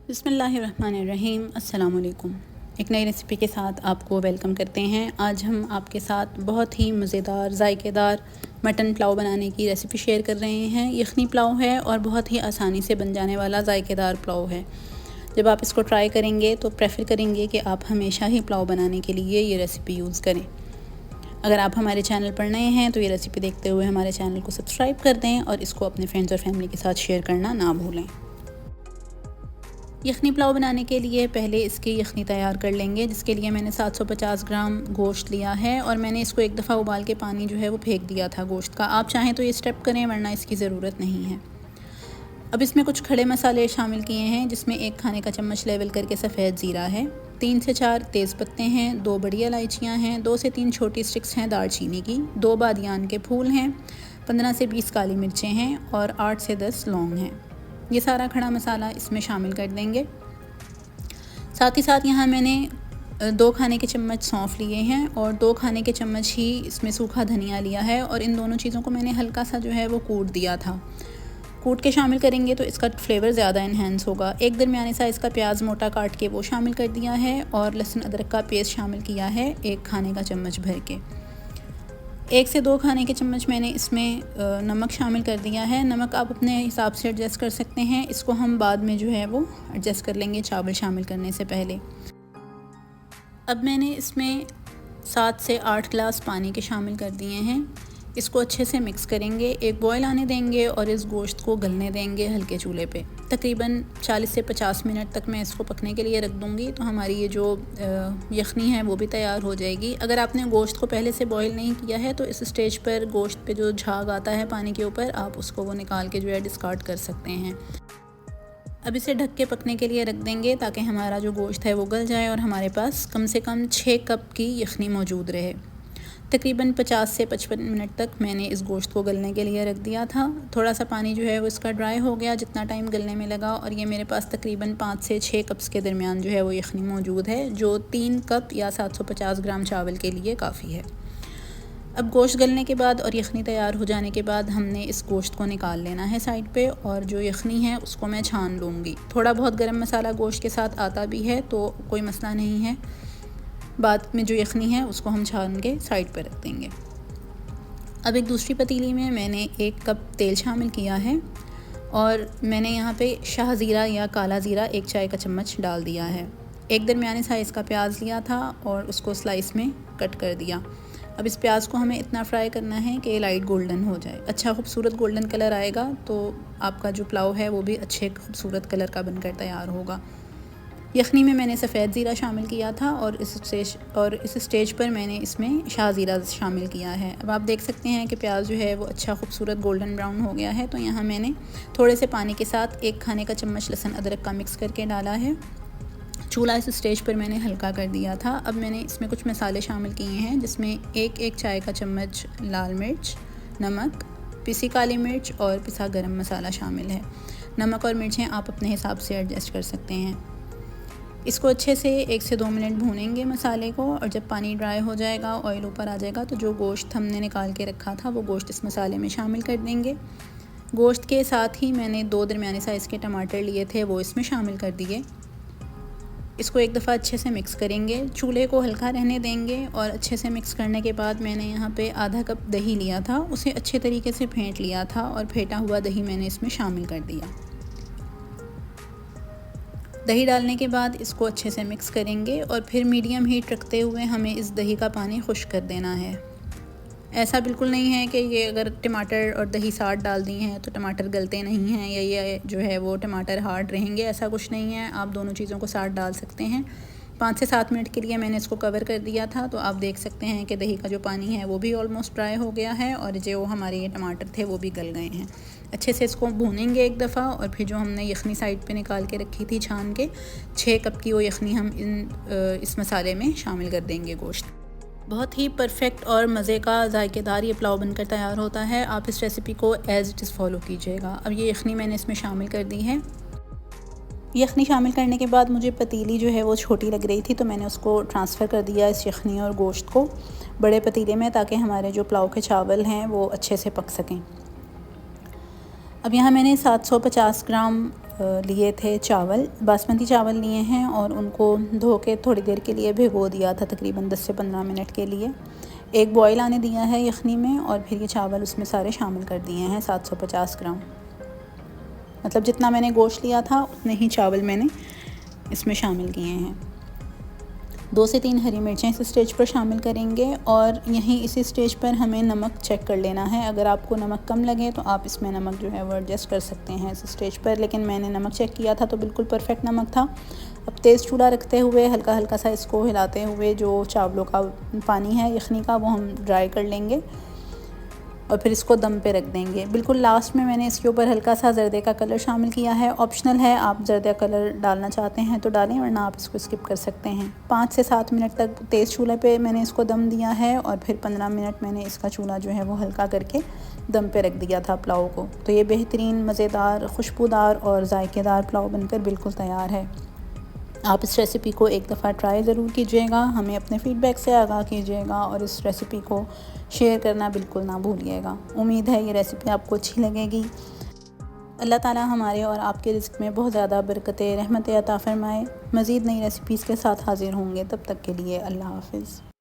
बिस्मिल्लाहिर्रहमानिर्रहीम। अस्सलाम वालेकुम। एक नई रेसिपी के साथ आपको वेलकम करते हैं। आज हम आपके साथ बहुत ही मज़ेदार ज़ायकेदार मटन पुलाव बनाने की रेसिपी शेयर कर रहे हैं। यखनी पुलाव है और बहुत ही आसानी से बन जाने वाला ज़ायकेदार पुलाव है। जब आप इसको ट्राई करेंगे तो प्रेफर करेंगे कि आप हमेशा ही पुलाव बनाने के लिए ये रेसिपी यूज़ करें। अगर आप हमारे चैनल पर नए हैं तो ये रेसिपी देखते हुए हमारे चैनल को सब्सक्राइब कर दें और इसको अपने फ्रेंड्स और फैमिली के साथ शेयर करना ना भूलें। यखनी पुलाव बनाने के लिए पहले इसकी यखनी तैयार कर लेंगे, जिसके लिए मैंने 750 ग्राम गोश्त लिया है और मैंने इसको एक दफ़ा उबाल के पानी जो है वो फेंक दिया था गोश्त का। आप चाहें तो ये स्टेप करें, वरना इसकी ज़रूरत नहीं है। अब इसमें कुछ खड़े मसाले शामिल किए हैं, जिसमें 1 खाने का चम्मच लेवल करके सफ़ेद ज़ीरा है, 3 से 4 तेज़ पत्ते हैं, 2 बड़ी इलायचियाँ हैं, 2 से 3 छोटी स्टिक्स हैं दालचीनी की, 2 बादियान के फूल हैं, 15 से 20 काली मिर्चें हैं और 8 से 10 लौंग हैं। ये सारा खड़ा मसाला इसमें शामिल कर देंगे। साथ ही साथ यहाँ मैंने 2 खाने के चम्मच सौंफ लिए हैं और 2 खाने के चम्मच ही इसमें सूखा धनिया लिया है और इन दोनों चीज़ों को मैंने हल्का सा जो है वो कूट दिया था। कूट के शामिल करेंगे तो इसका फ्लेवर ज़्यादा इन्हेंस होगा। एक दरमियाने साइज़ का प्याज मोटा काट के वो शामिल कर दिया है और लहसुन अदरक का पेस्ट शामिल किया है 1 खाने का चम्मच भर के। 1 से 2 खाने के चम्मच मैंने इसमें नमक शामिल कर दिया है। नमक आप अपने हिसाब से एडजस्ट कर सकते हैं, इसको हम बाद में जो है वो एडजस्ट कर लेंगे चावल शामिल करने से पहले। अब मैंने इसमें 7 से 8 गिलास पानी के शामिल कर दिए हैं। इसको अच्छे से मिक्स करेंगे, एक बॉयल आने देंगे और इस गोश्त को गलने देंगे हल्के चूल्हे पे। तकरीबन 40 से 50 मिनट तक मैं इसको पकने के लिए रख दूँगी, तो हमारी ये जो यखनी है वो भी तैयार हो जाएगी। अगर आपने गोश्त को पहले से बॉयल नहीं किया है तो इस स्टेज पर गोश्त पे जो झाग आता है पानी के ऊपर, आप उसको वो निकाल के जो है डिस्कार्ड कर सकते हैं। अब इसे ढक के पकने के लिए रख देंगे ताकि हमारा जो गोश्त है वो गल जाए और हमारे पास कम से कम 6 कप की यखनी मौजूद रहे। तकरीबन 50 से 55 मिनट तक मैंने इस गोश्त को गलने के लिए रख दिया था। थोड़ा सा पानी जो है वो इसका ड्राई हो गया जितना टाइम गलने में लगा, और ये मेरे पास तकरीबन 5 से 6 कप्स के दरमियान जो है वो यखनी मौजूद है, जो 3 कप या 750 ग्राम चावल के लिए काफ़ी है। अब गोश्त गलने के बाद और यखनी तैयार हो जाने के बाद हमने इस गोश्त को निकाल लेना है साइड पे, और जो यखनी है उसको मैं छान लूँगी। थोड़ा बहुत गरम मसाला गोश्त के साथ आता भी है तो कोई मसला नहीं है। बाद में जो यखनी है उसको हम छान के साइड पर रख देंगे। अब एक दूसरी पतीली में मैंने 1 कप तेल शामिल किया है और मैंने यहाँ पे शाह ज़ीरा या काला ज़ीरा 1 चाय का चम्मच डाल दिया है। एक दरमियाने साइज़ का प्याज लिया था और उसको स्लाइस में कट कर दिया। अब इस प्याज को हमें इतना फ्राई करना है कि लाइट गोल्डन हो जाए। अच्छा खूबसूरत गोल्डन कलर आएगा तो आपका जो पुलाव है वो भी अच्छे खूबसूरत कलर का बनकर तैयार होगा। यखनी में मैंने सफ़ेद ज़ीरा शामिल किया था और इस स्टेज पर मैंने इसमें शाह ज़ीरा शामिल किया है। अब आप देख सकते हैं कि प्याज जो है वो अच्छा खूबसूरत गोल्डन ब्राउन हो गया है। तो यहाँ मैंने थोड़े से पानी के साथ 1 खाने का चम्मच लहसुन अदरक का मिक्स करके डाला है। चूल्हा इस स्टेज पर मैंने हल्का कर दिया था। अब मैंने इसमें कुछ मसाले शामिल किए हैं, जिसमें 1 चाय का चम्मच लाल मिर्च, नमक, पिसी काली मिर्च और पिसा गरम मसाला शामिल है। नमक और मिर्चें आप अपने हिसाब से एडजस्ट कर सकते हैं। इसको अच्छे से 1 से 2 मिनट भूनेंगे मसाले को, और जब पानी ड्राई हो जाएगा, ऑयल ऊपर आ जाएगा, तो जो गोश्त हमने निकाल के रखा था वो गोश्त इस मसाले में शामिल कर देंगे। गोश्त के साथ ही मैंने 2 दरमियाने साइज़ के टमाटर लिए थे, वो इसमें शामिल कर दिए। इसको एक दफ़ा अच्छे से मिक्स करेंगे, चूल्हे को हल्का रहने देंगे, और अच्छे से मिक्स करने के बाद मैंने यहाँ पे आधा कप दही लिया था, उसे अच्छे तरीके से फेंट लिया था और फेंटा हुआ दही मैंने इसमें शामिल कर दिया। दही डालने के बाद इसको अच्छे से मिक्स करेंगे और फिर मीडियम हीट रखते हुए हमें इस दही का पानी खुश्क कर देना है। ऐसा बिल्कुल नहीं है कि ये अगर टमाटर और दही साथ डाल दी हैं तो टमाटर गलते नहीं हैं या ये जो है वो टमाटर हार्ड रहेंगे, ऐसा कुछ नहीं है। आप दोनों चीज़ों को साथ डाल सकते हैं। 5 से 7 मिनट के लिए मैंने इसको कवर कर दिया था, तो आप देख सकते हैं कि दही का जो पानी है वो भी ऑलमोस्ट ड्राई हो गया है और जो हमारे ये टमाटर थे वो भी गल गए हैं। अच्छे से इसको भूनेंगे एक दफ़ा, और फिर जो हमने यखनी साइड पे निकाल के रखी थी छान के, 6 कप की वो यखनी हम इस मसाले में शामिल कर देंगे गोश्त। बहुत ही परफेक्ट और मज़े का ज़ायकेदार ये पुलाव बनकर तैयार होता है। आप इस रेसिपी को एज़ इट इज़ फॉलो कीजिएगा। अब ये यखनी मैंने इसमें शामिल कर दी है। यखनी शामिल करने के बाद मुझे पतीली जो है वो छोटी लग रही थी, तो मैंने उसको ट्रांसफ़र कर दिया इस यखनी और गोश्त को बड़े पतीले में, ताकि हमारे जो पुलाव के चावल हैं वो अच्छे से पक सकें। अब यहाँ मैंने 750 ग्राम लिए थे चावल, बासमती चावल लिए हैं और उनको धो के थोड़ी देर के लिए भिगो दिया था, तकरीबन 10 से 15 मिनट के लिए। एक बॉयल आने दिया है यखनी में और फिर ये चावल उसमें सारे शामिल कर दिए हैं 750 ग्राम। मतलब जितना मैंने गोश्त लिया था उतने ही चावल मैंने इसमें शामिल किए हैं। 2 से 3 हरी मिर्चें इस स्टेज पर शामिल करेंगे और यहीं इसी स्टेज पर हमें नमक चेक कर लेना है। अगर आपको नमक कम लगे तो आप इसमें नमक जो है वो एडजस्ट कर सकते हैं इस स्टेज पर, लेकिन मैंने नमक चेक किया था तो बिल्कुल परफेक्ट नमक था। अब तेज़ चूल्हा रखते हुए हल्का हल्का सा इसको हिलाते हुए जो चावलों का पानी है यखनी का वो हम ड्राई कर लेंगे और फिर इसको दम पे रख देंगे। बिल्कुल लास्ट में मैंने इसके ऊपर हल्का सा जर्दे का कलर शामिल किया है, ऑप्शनल है, आप जर्दा कलर डालना चाहते हैं तो डालें वरना आप इसको स्किप कर सकते हैं। 5 से 7 मिनट तक तेज़ चूल्हे पे मैंने इसको दम दिया है और फिर 15 मिनट मैंने इसका चूल्हा जो है वो हल्का करके दम पे रख दिया था पुलाव को। तो ये बेहतरीन मज़ेदार खुशबूदार और जायकेदार पुलाव बनकर बिल्कुल तैयार है। आप इस रेसिपी को एक दफ़ा ट्राई ज़रूर कीजिएगा, हमें अपने फ़ीडबैक से आगाह कीजिएगा और इस रेसिपी को शेयर करना बिल्कुल ना भूलिएगा। उम्मीद है ये रेसिपी आपको अच्छी लगेगी। अल्लाह ताला हमारे और आपके रिज़्क़ में बहुत ज़्यादा बरकतें रहमतें अता फ़रमाए। मज़ीद नई रेसिपीज़ के साथ हाज़िर होंगे, तब तक के लिए अल्लाह हाफ़िज़।